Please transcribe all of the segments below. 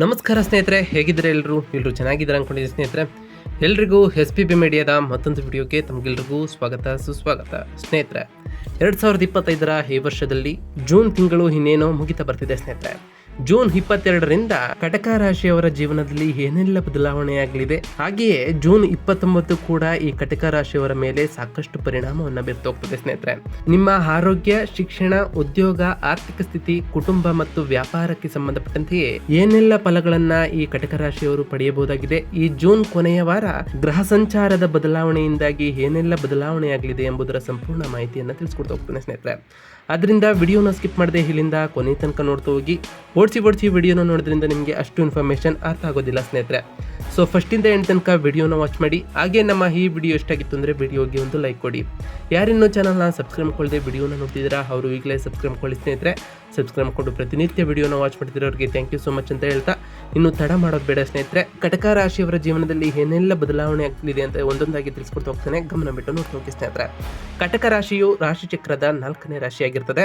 ನಮಸ್ಕಾರ ಸ್ನೇಹಿತರೆ, ಹೇಗಿದ್ದಾರೆ ಎಲ್ಲರೂ ಚೆನ್ನಾಗಿದ್ದಾರೆ ಅಂದ್ಕೊಂಡಿದ್ದೀನಿ ಸ್ನೇಹಿತರೆ. ಎಲ್ರಿಗೂ SPB ಮೀಡಿಯಾದ ಮತ್ತೊಂದು ವಿಡಿಯೋಗೆ ತಮಗೆಲ್ರಿಗೂ ಸ್ವಾಗತ ಸುಸ್ವಾಗತ. ಸ್ನೇಹಿತರೆ, 2025ರ ಈ ವರ್ಷದಲ್ಲಿ ಜೂನ್ ತಿಂಗಳು ಇನ್ನೇನೋ ಮುಗಿತಾ ಬರ್ತಿದೆ ಸ್ನೇಹಿತರೆ. ಜೂನ್ 22ರಿಂದ ಕಟಕ ರಾಶಿಯವರ ಜೀವನದಲ್ಲಿ ಏನೆಲ್ಲ ಬದಲಾವಣೆಯಾಗಲಿದೆ, ಹಾಗೆಯೇ ಜೂನ್ 29 ಕೂಡ ಈ ಕಟಕ ರಾಶಿಯವರ ಮೇಲೆ ಸಾಕಷ್ಟು ಪರಿಣಾಮವನ್ನು ಬೀರ್ತೋಗ್ತದೆ ಸ್ನೇಹಿತರೆ. ನಿಮ್ಮ ಆರೋಗ್ಯ, ಶಿಕ್ಷಣ, ಉದ್ಯೋಗ, ಆರ್ಥಿಕ ಸ್ಥಿತಿ, ಕುಟುಂಬ ಮತ್ತು ವ್ಯಾಪಾರಕ್ಕೆ ಸಂಬಂಧಪಟ್ಟಂತೆಯೇ ಏನೆಲ್ಲ ಫಲಗಳನ್ನ ಈ ಕಟಕ ರಾಶಿಯವರು ಪಡೆಯಬಹುದಾಗಿದೆ, ಈ ಜೂನ್ ಕೊನೆಯ ವಾರ ಗ್ರಹ ಸಂಚಾರದ ಬದಲಾವಣೆಯಿಂದಾಗಿ ಏನೆಲ್ಲ ಬದಲಾವಣೆಯಾಗಲಿದೆ ಎಂಬುದರ ಸಂಪೂರ್ಣ ಮಾಹಿತಿಯನ್ನು ತಿಳಿಸ್ಕೊಡ್ತಾ ಹೋಗ್ತೇನೆ ಸ್ನೇಹಿತರೆ. ಅದರಿಂದ ವಿಡಿಯೋನ ಸ್ಕಿಪ್ ಮಾಡದೆ ಇಲ್ಲಿಂದ ಕೊನೆ ತನಕ ನೋಡ್ತಾ ಹೋಗಿ. ಓಡಿಸಿ ವಿಡಿಯೋನ ನೋಡೋದ್ರಿಂದ ನಿಮಗೆ ಅಷ್ಟು ಇನ್ಫಾರ್ಮೇಷನ್ ಅರ್ಥ ಆಗೋದಿಲ್ಲ ಸ್ನೇಹಿತರೆ. ಸೊ ಫಸ್ಟಿಂದ ಎಂಡ್ ತನಕ ವಿಡಿಯೋನ ವಾಚ್ ಮಾಡಿ. ಹಾಗೆ ನಮ್ಮ ಈ ವಿಡಿಯೋ ಇಷ್ಟಾಗಿತ್ತು ಅಂದರೆ ವಿಡಿಯೋಗೆ ಒಂದು ಲೈಕ್ ಕೊಡಿ. ಯಾರಿನ್ನೂ ಚಾನಲ್ನ ಸಬ್ಸ್ಕ್ರೈಬ್ ಮಾಡ್ಕೊಳ್ಳದೆ ವಿಡಿಯೋನ ನೋಡ್ತಿದ್ದೀರಾ ಅವರು ಈಗಲೇ ಸಬ್ಸ್ಕ್ರೈಬ್ ಮಾಡ್ಕೊಳ್ಳಿ ಸ್ನೇಹಿತರೆ. ಸಬ್ಸ್ಕ್ರೈಬ್ ಮಾಡಿಕೊಂಡು ಪ್ರತಿನಿತ್ಯ ವಿಡಿಯೋನ ವಾಚ್ ಮಾಡ್ತಿರೋರಿಗೆ ಥ್ಯಾಂಕ್ ಯು ಸೊ ಮಚ್ ಅಂತ ಹೇಳ್ತಾ, ಇನ್ನು ತಡ ಮಾಡೋದು ಬೇಡ ಸ್ನೇಹಿತರೆ. ಕಟಕ ರಾಶಿಯವರ ಜೀವನದಲ್ಲಿ ಏನೆಲ್ಲ ಬದಲಾವಣೆ ಆಗ್ತಿದೆ ಅಂತ ಒಂದೊಂದಾಗಿ ತಿಳಿಸ್ಕೊಡ್ತಾ ಹೋಗ್ತಾನೆ. ಗಮನ ಬಿಟ್ಟು ನೋಡ್ತಾ ಹೋಗಿ ಸ್ನೇಹಿತರೆ. ಕಟಕ ರಾಶಿಯು ರಾಶಿಚಕ್ರದ 4ನೇ ರಾಶಿಯಾಗಿರ್ತದೆ.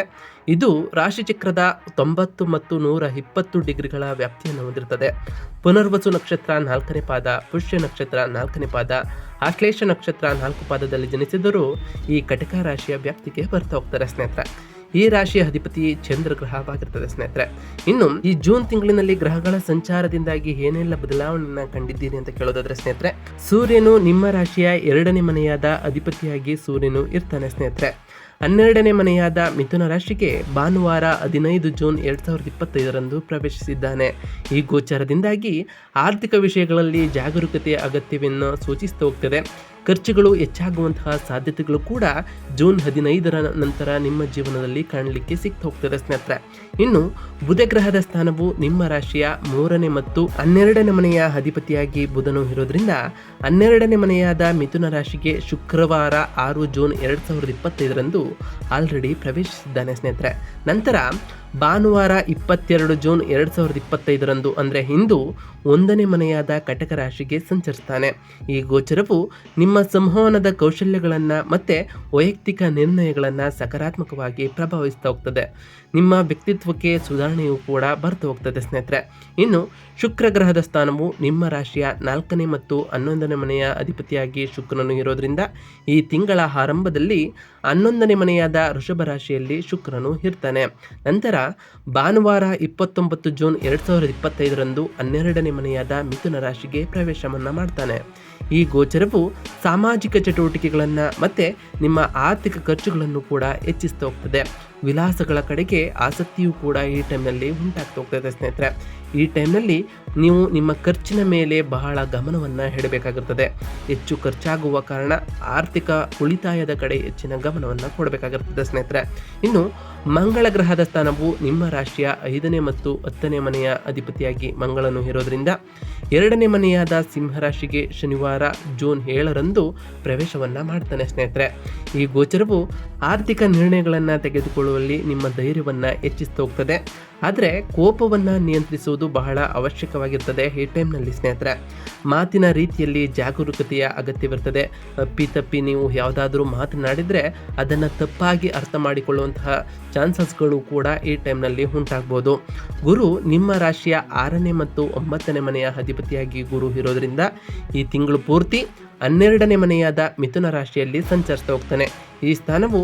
ಇದು ರಾಶಿಚಕ್ರದ 90 ಮತ್ತು 120 ಡಿಗ್ರಿಗಳ ವ್ಯಾಪ್ತಿಯನ್ನು ಹೊಂದಿರುತ್ತದೆ. ಪುನರ್ವಸು ನಕ್ಷತ್ರ 4ನೇ ಪಾದ, ಪುಷ್ಯ ನಕ್ಷತ್ರ 4ನೇ ಪಾದ, ಆಶ್ಲೇಷ ನಕ್ಷತ್ರ 4 ಪಾದದಲ್ಲಿ ಜನಿಸಿದರೂ ಈ ಕಟಕ ರಾಶಿಯ ವ್ಯಾಪ್ತಿಗೆ ಬರ್ತಾ ಹೋಗ್ತಾರೆ ಸ್ನೇಹಿತರೆ. ಈ ರಾಶಿಯ ಅಧಿಪತಿ ಚಂದ್ರ ಗ್ರಹವಾಗಿರ್ತದೆ ಸ್ನೇಹಿತರೆ. ಇನ್ನು ಈ ಜೂನ್ ತಿಂಗಳಿನಲ್ಲಿ ಗ್ರಹಗಳ ಸಂಚಾರದಿಂದಾಗಿ ಏನೆಲ್ಲ ಬದಲಾವಣೆಯನ್ನ ಕಂಡಿದ್ದೀರಿ ಅಂತ ಕೇಳೋದಾದ್ರೆ ಸ್ನೇಹಿತರೆ, ಸೂರ್ಯನು ನಿಮ್ಮ ರಾಶಿಯ 2ನೇ ಮನೆಯಾದ ಅಧಿಪತಿಯಾಗಿ ಸೂರ್ಯನು ಇರ್ತಾನೆ ಸ್ನೇಹಿತರೆ. 12ನೇ ಮನೆಯಾದ ಮಿಥುನ ರಾಶಿಗೆ ಭಾನುವಾರ 15 ಜೂನ್ 2025ರಂದು ಪ್ರವೇಶಿಸಿದ್ದಾನೆ. ಈ ಗೋಚಾರದಿಂದಾಗಿ ಆರ್ಥಿಕ ವಿಷಯಗಳಲ್ಲಿ ಜಾಗರೂಕತೆಯ ಅಗತ್ಯವನ್ನು ಸೂಚಿಸ್ತಾ ಹೋಗ್ತದೆ. ಖರ್ಚುಗಳು ಹೆಚ್ಚಾಗುವಂತಹ ಸಾಧ್ಯತೆಗಳು ಕೂಡ ಜೂನ್ 15ರ ನಂತರ ನಿಮ್ಮ ಜೀವನದಲ್ಲಿ ಕಾಣಲಿಕ್ಕೆ ಸಿಗ್ತಾ ಹೋಗ್ತದೆ ಸ್ನೇಹಿತರೆ. ಇನ್ನು ಬುಧ ಗ್ರಹದ ಸ್ಥಾನವು ನಿಮ್ಮ ರಾಶಿಯ 3ನೇ ಮತ್ತು 12ನೇ ಮನೆಯ ಅಧಿಪತಿಯಾಗಿ ಬುಧನು ಇರೋದ್ರಿಂದ 12ನೇ ಮನೆಯಾದ ಮಿಥುನ ರಾಶಿಗೆ ಶುಕ್ರವಾರ 6 ಜೂನ್ 2025ರಂದು ಆಲ್ರೆಡಿ ಪ್ರವೇಶಿಸಿದ್ದಾನೆ ಸ್ನೇಹಿತರೆ. ನಂತರ ಭಾನುವಾರ 22 ಜೂನ್ 2025ರಂದು ಅಂದರೆ ಇಂದು 1ನೇ ಮನೆಯಾದ ಕಟಕ ರಾಶಿಗೆ ಸಂಚರಿಸ್ತಾನೆ. ಈ ಗೋಚರವು ನಿಮ್ಮ ಸಂವಹನದ ಕೌಶಲ್ಯಗಳನ್ನು ಮತ್ತು ವೈಯಕ್ತಿಕ ನಿರ್ಣಯಗಳನ್ನು ಸಕಾರಾತ್ಮಕವಾಗಿ ಪ್ರಭಾವಿಸ್ತಾ ಹೋಗ್ತದೆ. ನಿಮ್ಮ ವ್ಯಕ್ತಿತ್ವಕ್ಕೆ ಸುಧಾರಣೆಯೂ ಕೂಡ ಬರ್ತಾ ಹೋಗ್ತದೆ ಸ್ನೇಹಿತರೆ. ಇನ್ನು ಶುಕ್ರ ಗ್ರಹದ ಸ್ಥಾನವು ನಿಮ್ಮ ರಾಶಿಯ 4ನೇ ಮತ್ತು 11ನೇ ಮನೆಯ ಅಧಿಪತಿಯಾಗಿ ಶುಕ್ರನು ಇರೋದ್ರಿಂದ ಈ ತಿಂಗಳ ಆರಂಭದಲ್ಲಿ 11ನೇ ಮನೆಯಾದ ವೃಷಭ ರಾಶಿಯಲ್ಲಿ ಶುಕ್ರನು ಇರ್ತಾನೆ. ನಂತರ ಭಾನುವಾರ 29 ಜೂನ್ 2025ರಂದು 12ನೇ ಮನೆಯಾದ ಮಿಥುನ ರಾಶಿಗೆ ಪ್ರವೇಶವನ್ನು ಮಾಡ್ತಾನೆ. ಈ ಗೋಚರವು ಸಾಮಾಜಿಕ ಚಟುವಟಿಕೆಗಳನ್ನು ಮತ್ತು ನಿಮ್ಮ ಆರ್ಥಿಕ ಖರ್ಚುಗಳನ್ನು ಕೂಡ ಹೆಚ್ಚಿಸ್ತಾ ಹೋಗ್ತದೆ. ವಿಲಾಸಗಳ ಕಡೆಗೆ ಆಸಕ್ತಿಯೂ ಕೂಡ ಈ ಟೈಮ್ನಲ್ಲಿ ಉಂಟಾಗ್ತಾ ಹೋಗ್ತದೆ ಸ್ನೇಹಿತರೆ. ಈ ಟೈಮ್ನಲ್ಲಿ ನೀವು ನಿಮ್ಮ ಖರ್ಚಿನ ಮೇಲೆ ಬಹಳ ಗಮನವನ್ನು ಇಡಬೇಕಾಗಿರ್ತದೆ. ಹೆಚ್ಚು ಖರ್ಚಾಗುವ ಕಾರಣ ಆರ್ಥಿಕ ಉಳಿತಾಯದ ಕಡೆ ಹೆಚ್ಚಿನ ಗಮನವನ್ನು ಕೊಡಬೇಕಾಗಿರ್ತದೆ ಸ್ನೇಹಿತರೆ. ಇನ್ನು ಮಂಗಳ ಗ್ರಹದ ಸ್ಥಾನವು ನಿಮ್ಮ ರಾಶಿಯ 5ನೇ ಮತ್ತು 10ನೇ ಮನೆಯ ಅಧಿಪತಿಯಾಗಿ ಮಂಗಳನು ಇರೋದ್ರಿಂದ 2ನೇ ಮನೆಯಾದ ಸಿಂಹರಾಶಿಗೆ ಶನಿವಾರ ಜೂನ್ 7ರಂದು ಪ್ರವೇಶವನ್ನು ಮಾಡ್ತಾನೆ ಸ್ನೇಹಿತರೆ. ಈ ಗೋಚರವು ಆರ್ಥಿಕ ನಿರ್ಣಯಗಳನ್ನು ತೆಗೆದುಕೊಳ್ಳುವಲ್ಲಿ ನಿಮ್ಮ ಧೈರ್ಯವನ್ನು ಹೆಚ್ಚಿಸ್ತಾ ಹೋಗ್ತದೆ. ಆದರೆ ಕೋಪವನ್ನು ನಿಯಂತ್ರಿಸುವುದು ಬಹಳ ಅವಶ್ಯಕವಾಗಿರ್ತದೆ ಈ ಟೈಮ್ನಲ್ಲಿ ಸ್ನೇಹಿತರೆ. ಮಾತಿನ ರೀತಿಯಲ್ಲಿ ಜಾಗರೂಕತೆಯ ಅಗತ್ಯವಿರ್ತದೆ. ಅಪ್ಪಿತಪ್ಪಿ ನೀವು ಯಾವುದಾದ್ರೂ ಮಾತನಾಡಿದರೆ ಅದನ್ನು ತಪ್ಪಾಗಿ ಅರ್ಥ ಮಾಡಿಕೊಳ್ಳುವಂತಹ ಚಾನ್ಸಸ್ಗಳು ಕೂಡ ಈ ಟೈಮ್ನಲ್ಲಿ ಉಂಟಾಗ್ಬೋದು. ಗುರು ನಿಮ್ಮ ರಾಶಿಯ 6ನೇ ಮತ್ತು 9ನೇ ಮನೆಯ ಅಧಿಪತಿಯಾಗಿ ಗುರು ಇರೋದ್ರಿಂದ ಈ ತಿಂಗಳು ಪೂರ್ತಿ 12ನೇ ಮನೆಯಾದ ಮಿಥುನ ರಾಶಿಯಲ್ಲಿ ಸಂಚರಿಸ್ತಾ ಹೋಗ್ತಾನೆ. ಈ ಸ್ಥಾನವು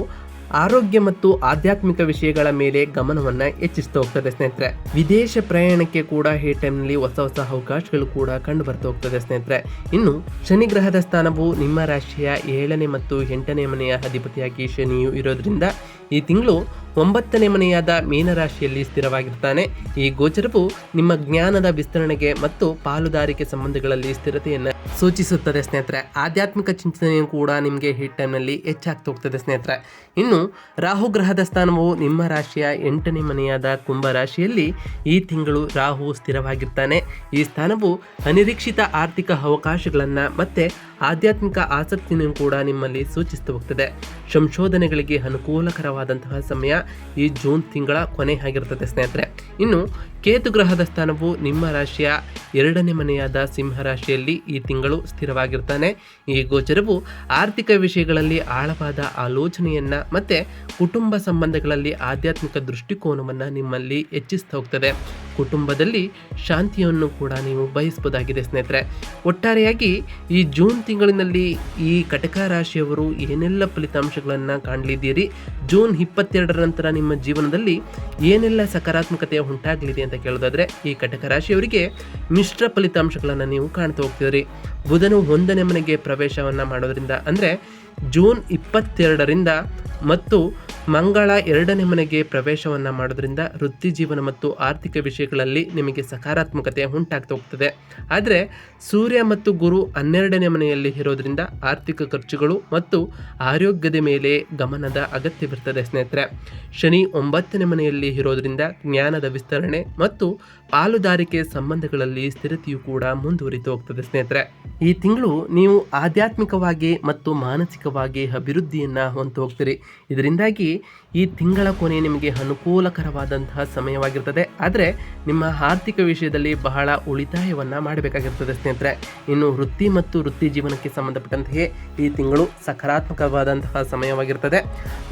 ಆರೋಗ್ಯ ಮತ್ತು ಆಧ್ಯಾತ್ಮಿಕ ವಿಷಯಗಳ ಮೇಲೆ ಗಮನವನ್ನು ಹೆಚ್ಚಿಸ್ತಾ ಹೋಗ್ತದೆ ಸ್ನೇಹಿತರೆ. ವಿದೇಶ ಪ್ರಯಾಣಕ್ಕೆ ಕೂಡ ಈ ಟೈಮ್ನಲ್ಲಿ ಹೊಸ ಅವಕಾಶಗಳು ಕೂಡ ಕಂಡು ಬರ್ತಾ ಹೋಗ್ತದೆ ಸ್ನೇಹಿತರೆ. ಇನ್ನು ಶನಿ ಗ್ರಹದ ಸ್ಥಾನವು ನಿಮ್ಮ ರಾಶಿಯ 7ನೇ ಮತ್ತು 8ನೇ ಮನೆಯ ಅಧಿಪತಿಯಾಗಿ ಶನಿಯು ಇರೋದ್ರಿಂದ ಈ ತಿಂಗಳು 9ನೇ ಮನೆಯಾದ ಮೀನರಾಶಿಯಲ್ಲಿ ಸ್ಥಿರವಾಗಿರ್ತಾನೆ. ಈ ಗೋಚರವು ನಿಮ್ಮ ಜ್ಞಾನದ ವಿಸ್ತರಣೆಗೆ ಮತ್ತು ಪಾಲುದಾರಿಕೆ ಸಂಬಂಧಗಳಲ್ಲಿ ಸ್ಥಿರತೆಯನ್ನು ಸೂಚಿಸುತ್ತದೆ ಸ್ನೇಹಿತರೆ. ಆಧ್ಯಾತ್ಮಿಕ ಚಿಂತನೆಯು ಕೂಡ ನಿಮಗೆ ಈ ಟೈಮ್ನಲ್ಲಿ ಹೆಚ್ಚಾಗ್ತಾ ಹೋಗ್ತದೆ ಸ್ನೇಹಿತರೆ. ಇನ್ನು ರಾಹು ಗ್ರಹದ ಸ್ಥಾನವು ನಿಮ್ಮ ರಾಶಿಯ 8ನೇ ಮನೆಯಾದ ಕುಂಭ ರಾಶಿಯಲ್ಲಿ ಈ ತಿಂಗಳು ರಾಹು ಸ್ಥಿರವಾಗಿರ್ತಾನೆ. ಈ ಸ್ಥಾನವು ಅನಿರೀಕ್ಷಿತ ಆರ್ಥಿಕ ಅವಕಾಶಗಳನ್ನು ಮತ್ತು ಆಧ್ಯಾತ್ಮಿಕ ಆಸಕ್ತಿಯನ್ನು ಕೂಡ ನಿಮ್ಮಲ್ಲಿ ಸೂಚಿಸ್ತಾ ಹೋಗ್ತದೆ. ಸಂಶೋಧನೆಗಳಿಗೆ ಅನುಕೂಲಕರವಾದಂತಹ ಸಮಯ ಈ ಜೂನ್ ತಿಂಗಳ ಕೊನೆ ಆಗಿರ್ತದೆ ಸ್ನೇಹಿತರೆ. ಇನ್ನು ಕೇತು ಗ್ರಹದ ಸ್ಥಾನವು ನಿಮ್ಮ ರಾಶಿಯ 2ನೇ ಮನೆಯಾದ ಸಿಂಹ ರಾಶಿಯಲ್ಲಿ ಈ ತಿಂಗಳು ಸ್ಥಿರವಾಗಿರ್ತಾನೆ. ಈ ಗೋಚರವು ಆರ್ಥಿಕ ವಿಷಯಗಳಲ್ಲಿ ಆಳವಾದ ಆಲೋಚನೆಯನ್ನು ಮತ್ತು ಕುಟುಂಬ ಸಂಬಂಧಗಳಲ್ಲಿ ಆಧ್ಯಾತ್ಮಿಕ ದೃಷ್ಟಿಕೋನವನ್ನು ನಿಮ್ಮಲ್ಲಿ ಹೆಚ್ಚಿಸ್ತಾ ಹೋಗ್ತದೆ. ಕುಟುಂಬದಲ್ಲಿ ಶಾಂತಿಯನ್ನು ಕೂಡ ನೀವು ಬಯಸ್ಬೋದಾಗಿದೆ ಸ್ನೇಹಿತರೆ. ಒಟ್ಟಾರೆಯಾಗಿ ಈ ಜೂನ್ ತಿಂಗಳಿನಲ್ಲಿ ಈ ಕಟಕ ರಾಶಿಯವರು ಏನೆಲ್ಲ ಫಲಿತಾಂಶಗಳನ್ನು ಕಾಣಲಿದ್ದೀರಿ, ಜೂನ್ 22ರ ನಂತರ ನಿಮ್ಮ ಜೀವನದಲ್ಲಿ ಏನೆಲ್ಲ ಸಕಾರಾತ್ಮಕತೆ ಉಂಟಾಗಲಿದೆ ಅಂತ ಕೇಳೋದಾದರೆ, ಈ ಕಟಕ ರಾಶಿಯವರಿಗೆ ಮಿಶ್ರ ಫಲಿತಾಂಶಗಳನ್ನು ನೀವು ಕಾಣ್ತಾ ಹೋಗ್ತೀರಿ. ಬುಧನು 1ನೇ ಮನೆಗೆ ಪ್ರವೇಶವನ್ನು ಮಾಡೋದ್ರಿಂದ ಅಂದರೆ ಜೂನ್ 22ರಿಂದ ಮತ್ತು ಮಂಗಳ 2ನೇ ಮನೆಗೆ ಪ್ರವೇಶವನ್ನು ಮಾಡೋದ್ರಿಂದ ವೃತ್ತಿ ಜೀವನ ಮತ್ತು ಆರ್ಥಿಕ ವಿಷಯಗಳಲ್ಲಿ ನಿಮಗೆ ಸಕಾರಾತ್ಮಕತೆ ಉಂಟಾಗ್ತಾ ಹೋಗ್ತದೆ. ಆದರೆ ಸೂರ್ಯ ಮತ್ತು ಗುರು 12ನೇ ಮನೆಯಲ್ಲಿ ಇರೋದ್ರಿಂದ ಆರ್ಥಿಕ ಖರ್ಚುಗಳು ಮತ್ತು ಆರೋಗ್ಯದ ಮೇಲೆ ಗಮನದ ಅಗತ್ಯವಿರ್ತದೆ ಸ್ನೇಹಿತರೆ. ಶನಿ 9ನೇ ಮನೆಯಲ್ಲಿ ಇರೋದ್ರಿಂದ ಜ್ಞಾನದ ವಿಸ್ತರಣೆ ಮತ್ತು ಪಾಲುದಾರಿಕೆ ಸಂಬಂಧಗಳಲ್ಲಿ ಸ್ಥಿರತೆಯು ಕೂಡ ಮುಂದುವರಿತು ಹೋಗ್ತದೆ ಸ್ನೇಹಿತರೆ. ಈ ತಿಂಗಳು ನೀವು ಆಧ್ಯಾತ್ಮಿಕವಾಗಿ ಮತ್ತು ಮಾನಸಿಕವಾಗಿ ಅಭಿವೃದ್ಧಿಯನ್ನು ಹೊಂದು ಹೋಗ್ತೀರಿ. ಇದರಿಂದಾಗಿ ಈ ತಿಂಗಳ ಕೊನೆ ನಿಮಗೆ ಅನುಕೂಲಕರವಾದಂತಹ ಸಮಯವಾಗಿರ್ತದೆ. ಆದರೆ ನಿಮ್ಮ ಆರ್ಥಿಕ ವಿಷಯದಲ್ಲಿ ಬಹಳ ಉಳಿತಾಯವನ್ನು ಮಾಡಬೇಕಾಗಿರ್ತದೆ ಸ್ನೇಹಿತರೆ. ಇನ್ನು ವೃತ್ತಿ ಮತ್ತು ವೃತ್ತಿ ಜೀವನಕ್ಕೆ ಸಂಬಂಧಪಟ್ಟಂತೆಯೇ ಈ ತಿಂಗಳು ಸಕಾರಾತ್ಮಕವಾದಂತಹ ಸಮಯವಾಗಿರ್ತದೆ.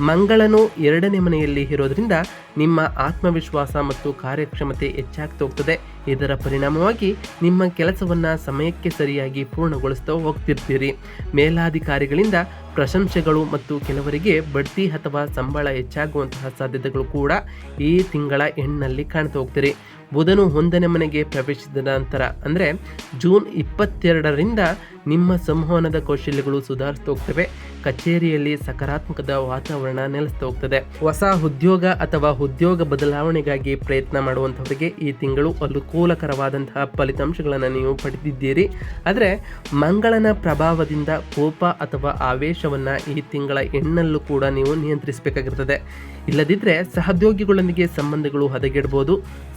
ಮಂಗಳನು 2ನೇ ಮನೆಯಲ್ಲಿ ಇರೋದ್ರಿಂದ ನಿಮ್ಮ ಆತ್ಮವಿಶ್ವಾಸ ಮತ್ತು ಕಾರ್ಯಕ್ಷಮತೆ ಹೆಚ್ಚಾಗ್ತಾ ಹೋಗ್ತದೆ. ಇದರ ಪರಿಣಾಮವಾಗಿ ನಿಮ್ಮ ಕೆಲಸವನ್ನು ಸಮಯಕ್ಕೆ ಸರಿಯಾಗಿ ಪೂರ್ಣಗೊಳಿಸ್ತಾ ಹೋಗ್ತಿರ್ತೀರಿ. ಮೇಲಾಧಿಕಾರಿಗಳಿಂದ ಪ್ರಶಂಸೆಗಳು ಮತ್ತು ಕೆಲವರಿಗೆ ಬಡ್ತಿ ಅಥವಾ ಸಂಬಳ ಹೆಚ್ಚಾಗುವಂತಹ ಸಾಧ್ಯತೆಗಳು ಕೂಡ ಈ ತಿಂಗಳ ಹೆಣ್ಣಲ್ಲಿ ಕಾಣ್ತಾ ಹೋಗ್ತೀರಿ. ಬುಧನು 1ನೇ ಮನೆಗೆ ಪ್ರವೇಶಿಸಿದ ನಂತರ ಅಂದರೆ ಜೂನ್ 22ರಿಂದ ನಿಮ್ಮ ಸಂವಹನದ ಕೌಶಲ್ಯಗಳು ಸುಧಾರಿಸ್ತಾ ಹೋಗ್ತವೆ. ಕಚೇರಿಯಲ್ಲಿ ಸಕಾರಾತ್ಮಕದ ವಾತಾವರಣ ನೆಲೆಸ್ತಾ ಹೋಗ್ತದೆ. ಹೊಸ ಉದ್ಯೋಗ ಅಥವಾ ಉದ್ಯೋಗ ಬದಲಾವಣೆಗಾಗಿ ಪ್ರಯತ್ನ ಮಾಡುವಂಥವರಿಗೆ ಈ ತಿಂಗಳು ಅನುಕೂಲಕರವಾದಂತಹ ಫಲಿತಾಂಶಗಳನ್ನು ನೀವು ಪಡೆದಿದ್ದೀರಿ. ಆದರೆ ಮಂಗಳನ ಪ್ರಭಾವದಿಂದ ಕೋಪ ಅಥವಾ ಆವೇಶವನ್ನು ಈ ತಿಂಗಳ ಹೆಣ್ಣಲ್ಲೂ ಕೂಡ ನೀವು ನಿಯಂತ್ರಿಸಬೇಕಾಗಿರ್ತದೆ. ಇಲ್ಲದಿದ್ದರೆ ಸಹೋದ್ಯೋಗಿಗಳೊಂದಿಗೆ ಸಂಬಂಧಗಳು ಹದಗೆಡಬಹುದು.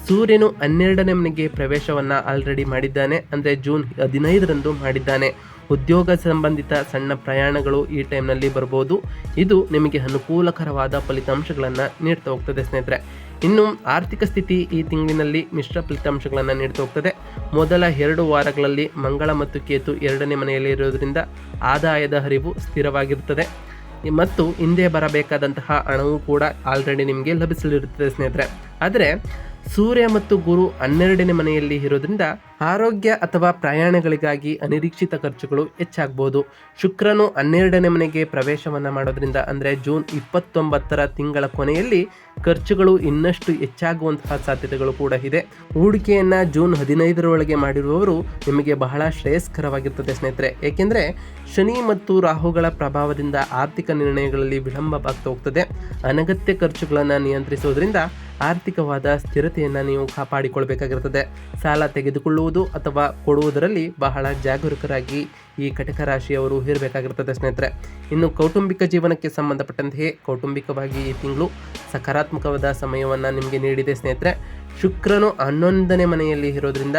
ಸೂರ್ಯನು 12ನೇ ಮನೆಗೆ ಪ್ರವೇಶವನ್ನು ಆಲ್ರೆಡಿ ಮಾಡಿದ್ದಾನೆ, ಅಂದರೆ ಜೂನ್ 15ರಂದು ಮಾಡಿದ್ದಾನೆ. ಉದ್ಯೋಗ ಸಂಬಂಧಿತ ಸಣ್ಣ ಪ್ರಯಾಣಗಳು ಈ ಟೈಮ್ನಲ್ಲಿ ಬರ್ಬೋದು. ಇದು ನಿಮಗೆ ಅನುಕೂಲಕರವಾದ ಫಲಿತಾಂಶಗಳನ್ನು ನೀಡ್ತಾ ಹೋಗ್ತದೆ ಸ್ನೇಹಿತರೆ. ಇನ್ನು ಆರ್ಥಿಕ ಸ್ಥಿತಿ ಈ ತಿಂಗಳಿನಲ್ಲಿ ಮಿಶ್ರ ಫಲಿತಾಂಶಗಳನ್ನು ನೀಡ್ತಾ ಹೋಗ್ತದೆ. ಮೊದಲ 2 ವಾರಗಳಲ್ಲಿ ಮಂಗಳ ಮತ್ತು ಕೇತು 2ನೇ ಮನೆಯಲ್ಲಿ ಇರೋದ್ರಿಂದ ಆದಾಯದ ಹರಿವು ಸ್ಥಿರವಾಗಿರ್ತದೆ ಮತ್ತು ಹಿಂದೆ ಬರಬೇಕಾದಂತಹ ಹಣವು ಕೂಡ ಆಲ್ರೆಡಿ ನಿಮಗೆ ಲಭಿಸಲಿರುತ್ತದೆ ಸ್ನೇಹಿತರೆ. ಆದರೆ ಸೂರ್ಯ ಮತ್ತು ಗುರು 12ನೇ ಮನೆಯಲ್ಲಿ ಇರೋದ್ರಿಂದ ಆರೋಗ್ಯ ಅಥವಾ ಪ್ರಯಾಣಗಳಿಗಾಗಿ ಅನಿರೀಕ್ಷಿತ ಖರ್ಚುಗಳು ಹೆಚ್ಚಾಗಬಹುದು. ಶುಕ್ರನು 12ನೇ ಮನೆಗೆ ಪ್ರವೇಶವನ್ನು ಮಾಡೋದ್ರಿಂದ ಅಂದರೆ ಜೂನ್ 29ರ ತಿಂಗಳ ಕೊನೆಯಲ್ಲಿ ಖರ್ಚುಗಳು ಇನ್ನಷ್ಟು ಹೆಚ್ಚಾಗುವಂತಹ ಸಾಧ್ಯತೆಗಳು ಕೂಡ ಇದೆ. ಹೂಡಿಕೆಯನ್ನು ಜೂನ್ 15ರೊಳಗೆ ಮಾಡಿರುವವರು ನಿಮಗೆ ಬಹಳ ಶ್ರೇಯಸ್ಕರವಾಗಿರ್ತದೆ ಸ್ನೇಹಿತರೆ. ಏಕೆಂದರೆ ಶನಿ ಮತ್ತು ರಾಹುಗಳ ಪ್ರಭಾವದಿಂದ ಆರ್ಥಿಕ ನಿರ್ಣಯಗಳಲ್ಲಿ ವಿಳಂಬವಾಗ್ತಾ ಹೋಗ್ತದೆ. ಅನಗತ್ಯ ಖರ್ಚುಗಳನ್ನು ನಿಯಂತ್ರಿಸುವುದರಿಂದ ಆರ್ಥಿಕವಾದ ಸ್ಥಿರತೆಯನ್ನು ನೀವು ಕಾಪಾಡಿಕೊಳ್ಬೇಕಾಗಿರ್ತದೆ. ಸಾಲ ತೆಗೆದುಕೊಳ್ಳುವುದು ಅಥವಾ ಕೊಡುವುದರಲ್ಲಿ ಬಹಳ ಜಾಗರೂಕರಾಗಿ ಈ ಕಟಕ ರಾಶಿಯವರು ಇರಬೇಕಾಗಿರ್ತದೆ ಸ್ನೇಹಿತರೆ. ಇನ್ನು ಕೌಟುಂಬಿಕ ಜೀವನಕ್ಕೆ ಸಂಬಂಧಪಟ್ಟಂತೆಯೇ ಕೌಟುಂಬಿಕವಾಗಿ ಈ ತಿಂಗಳು ಸಕಾರಾತ್ಮಕವಾದ ಸಮಯವನ್ನು ನಿಮಗೆ ನೀಡಿದೆ ಸ್ನೇಹಿತರೆ. ಶುಕ್ರನು 11ನೇ ಮನೆಯಲ್ಲಿ ಇರೋದ್ರಿಂದ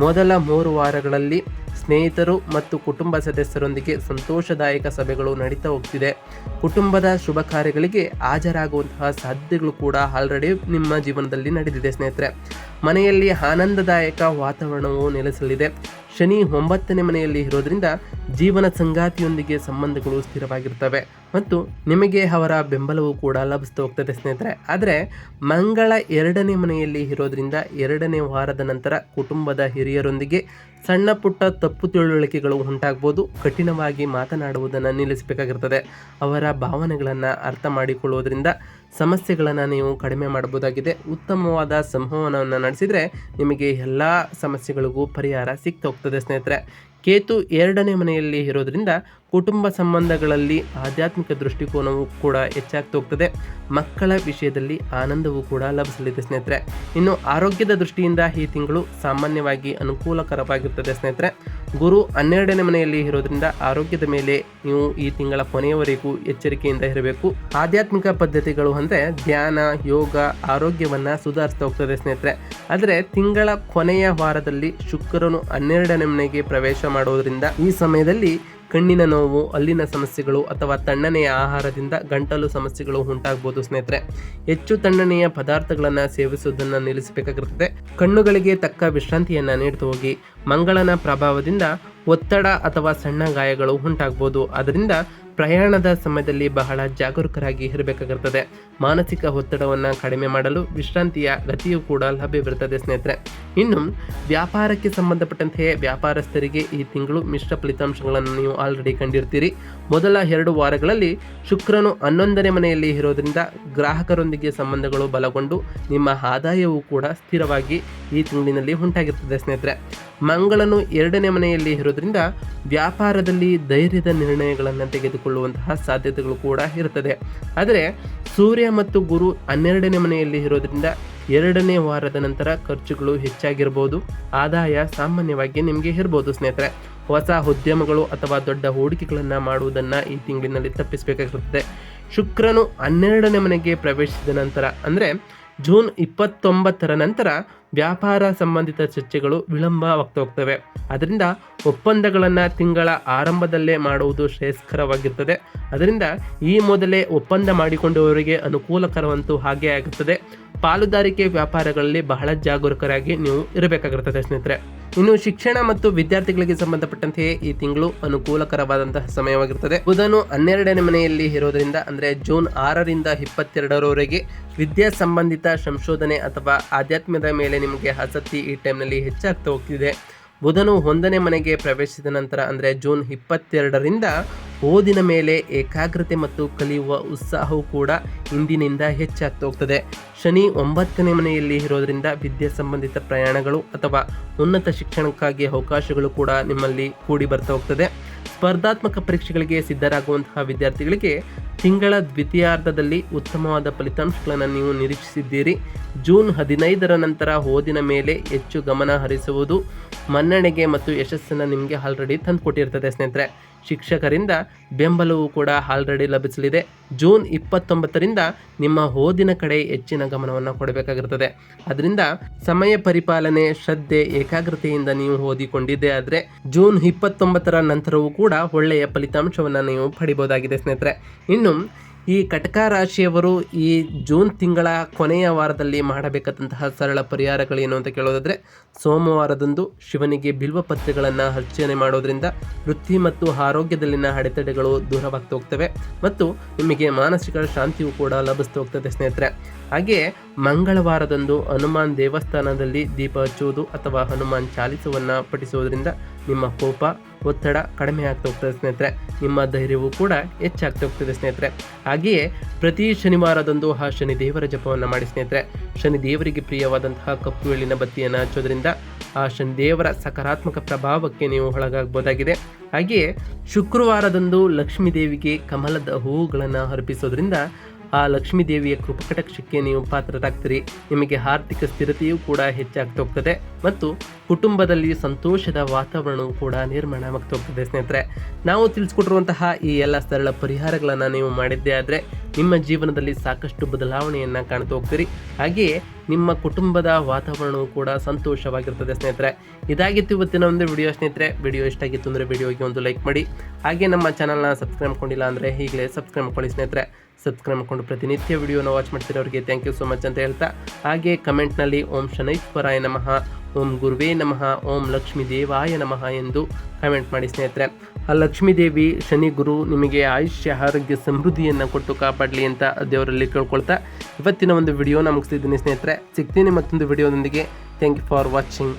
ಮೊದಲ 3 ವಾರಗಳಲ್ಲಿ ಸ್ನೇಹಿತರು ಮತ್ತು ಕುಟುಂಬ ಸದಸ್ಯರೊಂದಿಗೆ ಸಂತೋಷದಾಯಕ ಸಭೆಗಳು ನಡೀತಾ ಹೋಗ್ತಿದೆ. ಕುಟುಂಬದ ಶುಭ ಕಾರ್ಯಗಳಿಗೆ ಹಾಜರಾಗುವಂತಹ ಸಾಧ್ಯತೆಗಳು ಕೂಡ ಆಲ್ರೆಡಿ ನಿಮ್ಮ ಜೀವನದಲ್ಲಿ ನಡೆದಿದೆ ಸ್ನೇಹಿತರೆ. ಮನೆಯಲ್ಲಿ ಆನಂದದಾಯಕ ವಾತಾವರಣವು ನೆಲೆಸಲಿದೆ. ಶನಿ 9ನೇ ಮನೆಯಲ್ಲಿ ಇರೋದ್ರಿಂದ ಜೀವನ ಸಂಗಾತಿಯೊಂದಿಗೆ ಸಂಬಂಧಗಳು ಸ್ಥಿರವಾಗಿರ್ತವೆ ಮತ್ತು ನಿಮಗೆ ಅವರ ಬೆಂಬಲವೂ ಕೂಡ ಲಭಿಸ್ತಾ ಹೋಗ್ತದೆ ಸ್ನೇಹಿತರೆ. ಆದರೆ ಮಂಗಳ 2ನೇ ಮನೆಯಲ್ಲಿ ಇರೋದ್ರಿಂದ 2ನೇ ವಾರದ ನಂತರ ಕುಟುಂಬದ ಹಿರಿಯರೊಂದಿಗೆ ಸಣ್ಣ ಪುಟ್ಟ ತಪ್ಪು ತಿಳುವಳಿಕೆಗಳು ಉಂಟಾಗ್ಬೋದು. ಕಠಿಣವಾಗಿ ಮಾತನಾಡುವುದನ್ನು ನಿಲ್ಲಿಸಬೇಕಾಗಿರ್ತದೆ. ಅವರ ಭಾವನೆಗಳನ್ನು ಅರ್ಥ ಮಾಡಿಕೊಳ್ಳುವುದರಿಂದ ಸಮಸ್ಯೆಗಳನ್ನು ನೀವು ಕಡಿಮೆ ಮಾಡಬಹುದಾಗಿದೆ. ಉತ್ತಮವಾದ ಸಂವಹನವನ್ನು ನಡೆಸಿದರೆ ನಿಮಗೆ ಎಲ್ಲ ಸಮಸ್ಯೆಗಳಿಗೂ ಪರಿಹಾರ ಸಿಗ್ತಾ ಹೋಗ್ತದೆ ಸ್ನೇಹಿತರೆ. ಕೇತು 2ನೇ ಮನೆಯಲ್ಲಿ ಇರೋದ್ರಿಂದ ಕುಟುಂಬ ಸಂಬಂಧಗಳಲ್ಲಿ ಆಧ್ಯಾತ್ಮಿಕ ದೃಷ್ಟಿಕೋನವು ಕೂಡ ಹೆಚ್ಚಾಗ್ತಾ ಹೋಗ್ತದೆ. ಮಕ್ಕಳ ವಿಷಯದಲ್ಲಿ ಆನಂದವೂ ಕೂಡ ಲಭಿಸಲಿದೆ ಸ್ನೇಹಿತರೆ. ಇನ್ನು ಆರೋಗ್ಯದ ದೃಷ್ಟಿಯಿಂದ ಈ ತಿಂಗಳು ಸಾಮಾನ್ಯವಾಗಿ ಅನುಕೂಲಕರವಾಗಿರ್ತದೆ ಸ್ನೇಹಿತರೆ. ಗುರು 12ನೇ ಮನೆಯಲ್ಲಿ ಇರೋದ್ರಿಂದ ಆರೋಗ್ಯದ ಮೇಲೆ ನೀವು ಈ ತಿಂಗಳ ಕೊನೆಯವರೆಗೂ ಎಚ್ಚರಿಕೆಯಿಂದ ಇರಬೇಕು. ಆಧ್ಯಾತ್ಮಿಕ ಪದ್ಧತಿಗಳು ಅಂದರೆ ಧ್ಯಾನ, ಯೋಗ ಆರೋಗ್ಯವನ್ನು ಸುಧಾರಿಸ್ತಾ ಹೋಗ್ತದೆ ಸ್ನೇಹಿತರೆ. ಆದರೆ ತಿಂಗಳ ಕೊನೆಯ ವಾರದಲ್ಲಿ ಶುಕ್ರನು 12ನೇ ಮನೆಗೆ ಪ್ರವೇಶ ಮಾಡೋದ್ರಿಂದ ಈ ಸಮಯದಲ್ಲಿ ಕಣ್ಣಿನ ನೋವು, ಹಲ್ಲಿನ ಸಮಸ್ಯೆಗಳು ಅಥವಾ ತಣ್ಣನೆಯ ಆಹಾರದಿಂದ ಗಂಟಲು ಸಮಸ್ಯೆಗಳು ಉಂಟಾಗಬಹುದು ಸ್ನೇಹಿತರೆ. ಹೆಚ್ಚು ತಣ್ಣನೆಯ ಪದಾರ್ಥಗಳನ್ನು ಸೇವಿಸುವುದನ್ನು ನಿಲ್ಲಿಸಬೇಕಾಗಿರುತ್ತದೆ. ಕಣ್ಣುಗಳಿಗೆ ತಕ್ಕ ವಿಶ್ರಾಂತಿಯನ್ನು ನೀಡುತ್ತಾ ಹೋಗಿ. ಮಂಗಳನ ಪ್ರಭಾವದಿಂದ ಒತ್ತಡ ಅಥವಾ ಸಣ್ಣ ಗಾಯಗಳು ಉಂಟಾಗಬಹುದು. ಅದರಿಂದ ಪ್ರಯಾಣದ ಸಮಯದಲ್ಲಿ ಬಹಳ ಜಾಗರೂಕರಾಗಿ ಇರಬೇಕಾಗಿರುತ್ತದೆ. ಮಾನಸಿಕ ಒತ್ತಡವನ್ನು ಕಡಿಮೆ ಮಾಡಲು ವಿಶ್ರಾಂತಿಯ ಗತಿಯೂ ಕೂಡ ಲಭ್ಯವಿರುತ್ತದೆ ಸ್ನೇಹಿತರೆ. ಇನ್ನು ವ್ಯಾಪಾರಕ್ಕೆ ಸಂಬಂಧಪಟ್ಟಂತೆ ವ್ಯಾಪಾರಸ್ಥರಿಗೆ ಈ ತಿಂಗಳು ಮಿಶ್ರ ಫಲಿತಾಂಶಗಳನ್ನು ನೀವು ಆಲ್ರೆಡಿ ಕಂಡಿರ್ತೀರಿ. ಮೊದಲ 2 ವಾರಗಳಲ್ಲಿ ಶುಕ್ರನು 11ನೇ ಮನೆಯಲ್ಲಿ ಇರೋದ್ರಿಂದ ಗ್ರಾಹಕರೊಂದಿಗೆ ಸಂಬಂಧಗಳು ಬಲಗೊಂಡು ನಿಮ್ಮ ಆದಾಯವೂ ಕೂಡ ಸ್ಥಿರವಾಗಿ ಈ ತಿಂಗಳಿನಲ್ಲಿ ಉಂಟಾಗಿರ್ತದೆ ಸ್ನೇಹಿತರೆ. ಮಂಗಳನು 2ನೇ ಮನೆಯಲ್ಲಿ ಇರೋದ್ರಿಂದ ವ್ಯಾಪಾರದಲ್ಲಿ ಧೈರ್ಯದ ನಿರ್ಣಯಗಳನ್ನು ತೆಗೆದುಕೊಳ್ಳುವಂತಹ ಸಾಧ್ಯತೆಗಳು ಕೂಡ ಇರುತ್ತದೆ. ಆದರೆ ಸೂರ್ಯ ಮತ್ತು ಗುರು 12ನೇ ಮನೆಯಲ್ಲಿ ಇರೋದ್ರಿಂದ 2ನೇ ವಾರದ ನಂತರ ಖರ್ಚುಗಳು ಹೆಚ್ಚಾಗಿರ್ಬೋದು. ಆದಾಯ ಸಾಮಾನ್ಯವಾಗಿ ನಿಮಗೆ ಇರ್ಬೋದು ಸ್ನೇಹಿತರೆ. ಹೊಸ ಉದ್ಯಮಗಳು ಅಥವಾ ದೊಡ್ಡ ಹೂಡಿಕೆಗಳನ್ನು ಮಾಡುವುದನ್ನು ಈ ತಿಂಗಳಿನಲ್ಲಿ ತಪ್ಪಿಸಬೇಕಾಗಿರುತ್ತದೆ. ಶುಕ್ರನು 12ನೇ ಮನೆಗೆ ಪ್ರವೇಶಿಸಿದ ನಂತರ ಅಂದರೆ ಜೂನ್ 29ರ ನಂತರ ವ್ಯಾಪಾರ ಸಂಬಂಧಿತ ಚರ್ಚೆಗಳು ವಿಳಂಬವಾಗ್ತಾ ಹೋಗ್ತವೆ. ಅದರಿಂದ ಒಪ್ಪಂದಗಳನ್ನು ತಿಂಗಳ ಆರಂಭದಲ್ಲೇ ಮಾಡುವುದು ಶ್ರೇಯಸ್ಕರವಾಗಿರ್ತದೆ. ಅದರಿಂದ ಈ ಮೊದಲೇ ಒಪ್ಪಂದ ಮಾಡಿಕೊಂಡವರಿಗೆ ಅನುಕೂಲಕರವಂತೂ ಹಾಗೆ ಆಗುತ್ತದೆ. ಪಾಲುದಾರಿಕೆ ವ್ಯಾಪಾರಗಳಲ್ಲಿ ಬಹಳ ಜಾಗರೂಕರಾಗಿ ನೀವು ಇರಬೇಕಾಗಿರುತ್ತದೆ ಸ್ನೇಹಿತರೆ. ಇನ್ನು ಶಿಕ್ಷಣ ಮತ್ತು ವಿದ್ಯಾರ್ಥಿಗಳಿಗೆ ಸಂಬಂಧಪಟ್ಟಂತೆಯೇ ಈ ತಿಂಗಳು ಅನುಕೂಲಕರವಾದಂತಹ ಸಮಯವಾಗಿರುತ್ತದೆ. ಬುಧನು 12ನೇ ಮನೆಯಲ್ಲಿ ಇರೋದರಿಂದ ಅಂದರೆ ಜೂನ್ 6ರಿಂದ 22ರವರೆಗೆ ವಿದ್ಯಾ ಸಂಬಂಧಿತ ಸಂಶೋಧನೆ ಅಥವಾ ಆಧ್ಯಾತ್ಮದ ಮೇಲೆ ನಿಮಗೆ ಆಸಕ್ತಿ ಈ ಟೈಮ್ನಲ್ಲಿ ಹೆಚ್ಚಾಗ್ತಾ ಹೋಗ್ತಿದೆ. ಬುಧನು 1ನೇ ಮನೆಗೆ ಪ್ರವೇಶಿಸಿದ ನಂತರ ಅಂದರೆ ಜೂನ್ 22ರಿಂದ ಓದಿನ ಮೇಲೆ ಏಕಾಗ್ರತೆ ಮತ್ತು ಕಲಿಯುವ ಉತ್ಸಾಹವೂ ಕೂಡ ಇಂದಿನಿಂದ ಹೆಚ್ಚಾಗ್ತಾ ಹೋಗ್ತದೆ. ಶನಿ 9ನೇ ಮನೆಯಲ್ಲಿ ಇರೋದರಿಂದ ವಿದ್ಯಾ ಸಂಬಂಧಿತ ಪ್ರಯಾಣಗಳು ಅಥವಾ ಉನ್ನತ ಶಿಕ್ಷಣಕ್ಕಾಗಿ ಅವಕಾಶಗಳು ಕೂಡ ನಿಮ್ಮಲ್ಲಿ ಕೂಡಿ ಬರ್ತಾ ಹೋಗ್ತದೆ. ಸ್ಪರ್ಧಾತ್ಮಕ ಪರೀಕ್ಷೆಗಳಿಗೆ ಸಿದ್ಧರಾಗುವಂತಹ ವಿದ್ಯಾರ್ಥಿಗಳಿಗೆ ತಿಂಗಳ ದ್ವಿತೀಯಾರ್ಧದಲ್ಲಿ ಉತ್ತಮವಾದ ಫಲಿತಾಂಶಗಳನ್ನು ನೀವು ನಿರೀಕ್ಷಿಸಿದ್ದೀರಿ. ಜೂನ್ 15ರ ನಂತರ ಓದಿನ ಮೇಲೆ ಹೆಚ್ಚು ಗಮನ ಹರಿಸುವುದು ಮನ್ನಣೆಗೆ ಮತ್ತು ಯಶಸ್ಸನ್ನು ನಿಮಗೆ ಆಲ್ರೆಡಿ ತಂದುಕೊಟ್ಟಿರ್ತದೆ ಸ್ನೇಹಿತರೆ. ಶಿಕ್ಷಕರಿಂದ ಬೆಂಬಲವೂ ಕೂಡ ಆಲ್ರೆಡಿ ಲಭಿಸಲಿದೆ. ಜೂನ್ 29ರಿಂದ ನಿಮ್ಮ ಓದಿನ ಕಡೆ ಹೆಚ್ಚಿನ ಗಮನವನ್ನು ಕೊಡಬೇಕಾಗಿರ್ತದೆ. ಅದರಿಂದ ಸಮಯ ಪರಿಪಾಲನೆ, ಶ್ರದ್ಧೆ, ಏಕಾಗ್ರತೆಯಿಂದ ನೀವು ಓದಿಕೊಂಡಿದ್ದೇ ಆದರೆ ಜೂನ್ 29ರ ನಂತರವೂ ಕೂಡ ಒಳ್ಳೆಯ ಫಲಿತಾಂಶವನ್ನು ನೀವು ಪಡಿಬೋದಾಗಿದೆ ಸ್ನೇಹಿತರೆ. ಇನ್ನು ಈ ಕಟಕ ರಾಶಿಯವರು ಈ ಜೂನ್ ತಿಂಗಳ ಕೊನೆಯ ವಾರದಲ್ಲಿ ಮಾಡಬೇಕಾದಂತಹ ಸರಳ ಪರಿಹಾರಗಳೇನು ಅಂತ ಕೇಳೋದಾದರೆ, ಸೋಮವಾರದಂದು ಶಿವನಿಗೆ ಬಿಲ್ವ ಪತ್ರೆಗಳನ್ನು ಅರ್ಚನೆ ಮಾಡೋದ್ರಿಂದ ವೃತ್ತಿ ಮತ್ತು ಆರೋಗ್ಯದಲ್ಲಿನ ಅಡೆತಡೆಗಳು ದೂರವಾಗ್ತಾ ಹೋಗ್ತವೆ ಮತ್ತು ನಿಮಗೆ ಮಾನಸಿಕ ಶಾಂತಿಯೂ ಕೂಡ ಲಭಿಸ್ತಾ ಹೋಗ್ತದೆ ಸ್ನೇಹಿತರೆ. ಹಾಗೆಯೇ ಮಂಗಳವಾರದಂದು ಹನುಮಾನ್ ದೇವಸ್ಥಾನದಲ್ಲಿ ದೀಪ ಹಚ್ಚುವುದು ಅಥವಾ ಹನುಮಾನ್ ಚಾಲಿಸವನ್ನು ಪಠಿಸುವುದರಿಂದ ನಿಮ್ಮ ಕೋಪ, ಒತ್ತಡ ಕಡಿಮೆ ಆಗ್ತಾ ಹೋಗ್ತದೆ ಸ್ನೇಹಿತರೆ. ನಿಮ್ಮ ಧೈರ್ಯವೂ ಕೂಡ ಹೆಚ್ಚಾಗ್ತಾ ಹೋಗ್ತದೆ ಸ್ನೇಹಿತರೆ. ಹಾಗೆಯೇ ಪ್ರತಿ ಶನಿವಾರದಂದು ಆ ಶನಿ ದೇವರ ಜಪವನ್ನು ಮಾಡಿ ಸ್ನೇಹಿತರೆ. ಶನಿ ದೇವರಿಗೆ ಪ್ರಿಯವಾದಂತಹ ಕಪ್ಪು ಎಳ್ಳಿನ ಬತ್ತಿಯನ್ನು ಹಚ್ಚೋದ್ರಿಂದ ಆ ಶನಿ ದೇವರ ಸಕಾರಾತ್ಮಕ ಪ್ರಭಾವಕ್ಕೆ ನೀವು ಒಳಗಾಗಬಹುದಾಗಿದೆ. ಹಾಗೆಯೇ ಶುಕ್ರವಾರದಂದು ಲಕ್ಷ್ಮೀ ದೇವಿಗೆ ಕಮಲದ ಹೂವುಗಳನ್ನು ಅರ್ಪಿಸೋದ್ರಿಂದ ಆ ಲಕ್ಷ್ಮೀ ದೇವಿಯ ಕೃಪಕಟಾಕ್ಷಕ್ಕೆ ನೀವು ಪಾತ್ರರಾಗ್ತೀರಿ. ನಿಮಗೆ ಆರ್ಥಿಕ ಸ್ಥಿರತೆಯೂ ಕೂಡ ಹೆಚ್ಚಾಗ್ತಾ ಹೋಗ್ತದೆ ಮತ್ತು ಕುಟುಂಬದಲ್ಲಿ ಸಂತೋಷದ ವಾತಾವರಣವೂ ಕೂಡ ನಿರ್ಮಾಣವಾಗ್ತಾ ಹೋಗ್ತದೆ ಸ್ನೇಹಿತರೆ. ನಾವು ತಿಳಿಸ್ಕೊಟ್ಟಿರುವಂತಹ ಈ ಎಲ್ಲ ಸರಳ ಪರಿಹಾರಗಳನ್ನು ನೀವು ಮಾಡಿದ್ದೇ ಆದರೆ ನಿಮ್ಮ ಜೀವನದಲ್ಲಿ ಸಾಕಷ್ಟು ಬದಲಾವಣೆಯನ್ನು ಕಾಣ್ತಾ ಹೋಗ್ತೀರಿ. ಹಾಗೆಯೇ ನಿಮ್ಮ ಕುಟುಂಬದ ವಾತಾವರಣವೂ ಕೂಡ ಸಂತೋಷವಾಗಿರ್ತದೆ ಸ್ನೇಹಿತರೆ. ಇದಾಗಿತ್ತು ಇವತ್ತಿನ ಒಂದು ವಿಡಿಯೋ ಸ್ನೇಹಿತರೆ. ವಿಡಿಯೋ ಇಷ್ಟ ಆಗಿತ್ತು ಅಂದರೆ ವಿಡಿಯೋಗೆ ಒಂದು ಲೈಕ್ ಮಾಡಿ. ಹಾಗೆ ನಮ್ಮ ಚಾನಲ್ನ ಸಬ್ಸ್ಕ್ರೈಬ್ ಮಾಡ್ಕೊಂಡಿಲ್ಲ ಅಂದರೆ ಈಗಲೇ ಸಬ್ಸ್ಕ್ರೈಬ್ ಮಾಡ್ಕೊಳ್ಳಿ ಸ್ನೇಹಿತರೆ. ಸಬ್ಸ್ಕ್ರೈಬ್ ಮಾಡ್ಕೊಂಡು ಪ್ರತಿನಿತ್ಯ ವಿಡಿಯೋನ ವಾಚ್ ಮಾಡ್ತಿರೋರಿಗೆ ಥ್ಯಾಂಕ್ ಯು ಸೋ ಮಚ್ ಅಂತ ಹೇಳ್ತಾ, ಹಾಗೆ ಕಮೆಂಟ್ನಲ್ಲಿ ಓಂ ಶನೈಶ್ವರಾಯ ನಮಃ, ಓಂ ಗುರುವೇ ನಮಃ, ಓಂ ಲಕ್ಷ್ಮೀ ದೇವಾಯ ನಮಃ ಎಂದು ಕಮೆಂಟ್ ಮಾಡಿ ಸ್ನೇಹಿತರೆ. ಆ ಲಕ್ಷ್ಮೀ ದೇವಿ, ಶನಿ ಗುರು ನಿಮಗೆ ಆಯುಷ್ಯ, ಆರೋಗ್ಯ, ಸಮೃದ್ಧಿಯನ್ನು ಕೊಟ್ಟು ಕಾಪಾಡಲಿ ಅಂತ ದೇವರಲ್ಲಿ ಕೇಳ್ಕೊಳ್ತಾ ಇವತ್ತಿನ ಒಂದು ವಿಡಿಯೋನ ಮುಗಿಸ್ತಿದ್ದೀನಿ ಸ್ನೇಹಿತರೆ. ಸಿಗ್ತೀನಿ ಮತ್ತೊಂದು ವಿಡಿಯೋದೊಂದಿಗೆ. Thank you for watching.